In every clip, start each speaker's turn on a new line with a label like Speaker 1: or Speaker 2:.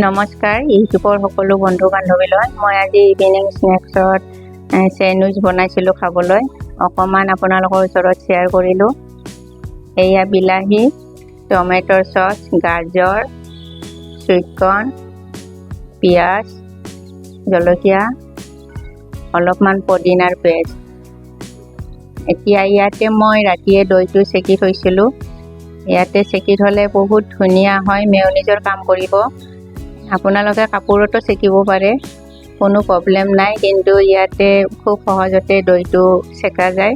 Speaker 1: নমস্কাৰ ইউটিউবৰ সকলো বন্ধু বান্ধৱীলৈ মই আজি ইভিনিং স্নেক্সত চেণ্ডউইচ বনাইছিলোঁ খাবলৈ অকণমান আপোনালোকৰ ওচৰত শ্বেয়াৰ কৰিলোঁ। এয়া বিলাহী, টমেটৰ চচ, গাজৰ, চুইটকৰ্ণ, পিঁয়াজ, জলকীয়া, অলপমান পদিনাৰ পেষ্ট। এতিয়া ইয়াতে মই ৰাতিয়ে দৈটো চেকি থৈছিলোঁ। ইয়াতে চেকি থ'লে বহুত ধুনীয়া হয়, মেয়নিজৰ কাম কৰিব। আপোনালোকে কাপোৰতো চেকিব পাৰে, কোনো প্ৰব্লেম নাই, কিন্তু ইয়াতে খুব সহজতে দৈটো চেকা যায়।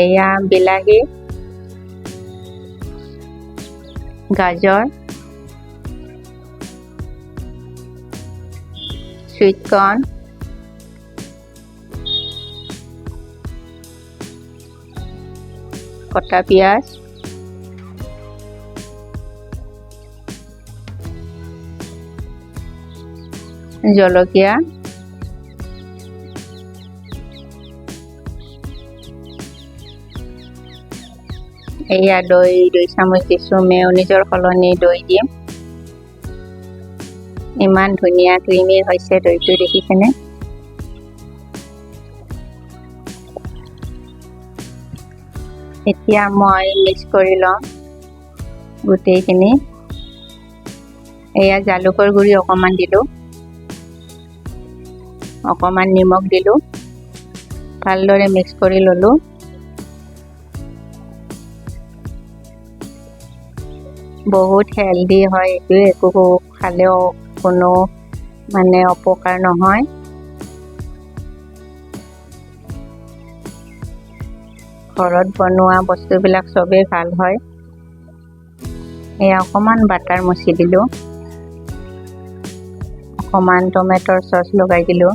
Speaker 1: এয়া বিলাহী, গাজৰ, চুইটকৰ্ণ, কটা পিঁয়াজ, জলকীয়া, এয়া দৈ 2 চামুচ দিছোঁ। মেয়নিজৰ সলনি দৈ দিম। ইমান ধুনীয়া ক্ৰিমি হৈছে দৈটো, দেখিছেনে? এতিয়া মই মিক্স কৰি ল'ম গোটেইখিনি। এয়া জালুকৰ গুড়ি অকণমান দিলোঁ, অকণমান নিমখ দিলোঁ, ভালদৰে মিক্স কৰি ল'লোঁ। বহুত হেল্ডি হয় এইটো, একো খালেও কোনো অপকাৰ নহয়। ঘৰত বনোৱা বস্তুবিলাক চবেই ভাল হয়। এয়া অকণমান বাটাৰ মচি দিলোঁ, অকণমান টমেটৰ চচ লগাই দিলোঁ।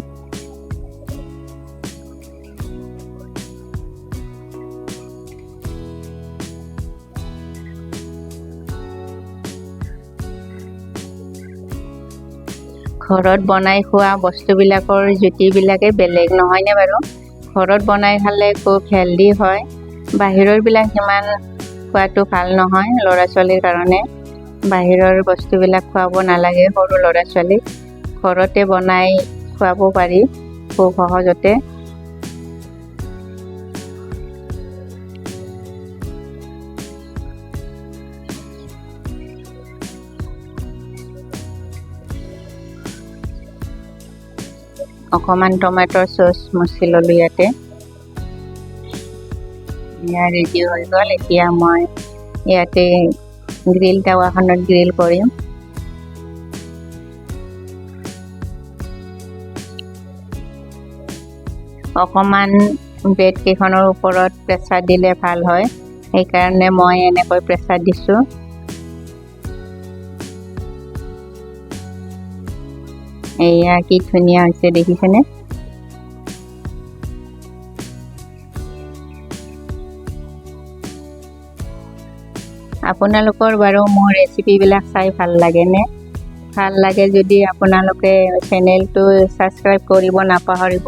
Speaker 1: ঘৰত বনাই খোৱা বস্তুবিলাকৰ জুতিবিলাকে বেলেগ, নহয়নে বাৰু? ঘৰত বনাই খালে খুব হেল্ডি হয়। বাহিৰৰবিলাক সিমান খোৱাটো ভাল নহয় ল'ৰা ছোৱালীৰ কাৰণে। বাহিৰৰ বস্তুবিলাক খুৱাব নালাগে সৰু ল'ৰা ছোৱালীক। ঘৰতে বনাই খুৱাব পাৰি খুব সহজতে। অকণমান টমেটৰ চচ মচি ল'লোঁ ইয়াতে। এয়া ৰেডি হৈ গ'ল। এতিয়া মই ইয়াতে গ্ৰিল টাৱাখনত গ্ৰিল কৰিম। অকণমান ব্ৰেড কেইখনৰ ওপৰত প্ৰেছাৰ দিলে ভাল হয়, সেইকাৰণে মই এনেকৈ প্ৰেছাৰ দিছোঁ। এয়া কি ধুনীয়া হৈছে, দেখিছেনে? আপোনালোকৰ বাৰু মোৰ ৰেচিপিবিলাক চাই ভাল লাগেনে? ভাল লাগে যদি আপোনালোকে চেনেলটো ছাবস্ক্ৰাইব কৰিব নাপাহৰিব,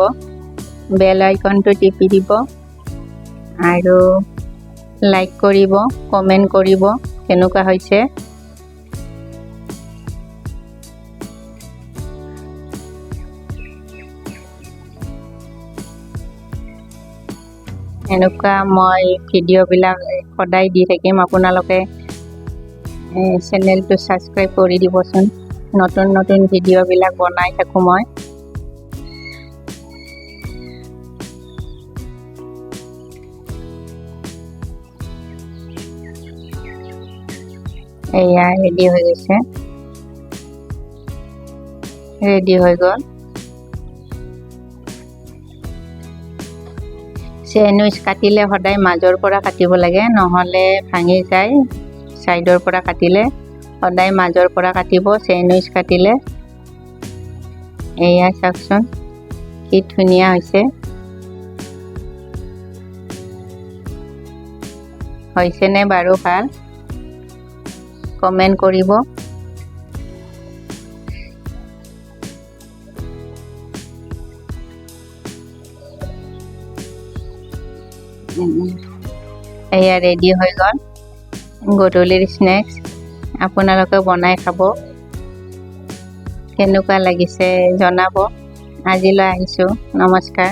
Speaker 1: বেল আইকনটো টিপি দিব আৰু লাইক কৰিব, কমেণ্ট কৰিব কেনেকুৱা হৈছে। এনেকুৱা মই ভিডিঅ'বিলাক সদায় দি থাকিম, আপোনালোকে চেনেলটো ছাবস্ক্ৰাইব কৰি দিবচোন। নতুন নতুন ভিডিঅ'বিলাক বনাই থাকোঁ মই। এয়া ৰেডি হৈ গৈছে, ৰেডি হৈ গ'ল। চেণ্ডউইচ কাটিলে সদায় মাজৰ পৰা কাটিব লাগে, নহ'লে ভাঙি যায়। ছাইডৰ পৰা কাটিলে সদায় মাজৰ পৰা কাটিব চেণ্ডউইচ কাটিলে। এয়া চাওকচোন কি ধুনীয়া হৈছে। হৈছেনে বাৰু ভাল? কমেণ্ট কৰিব। এয়া ৰেডি হৈ গ'ল গধূলিৰ স্নেক্স। আপোনালোকে বনাই খাব। কেনেকুৱা লাগিছে জনাব। আজিলৈ আহিছোঁ, নমস্কাৰ।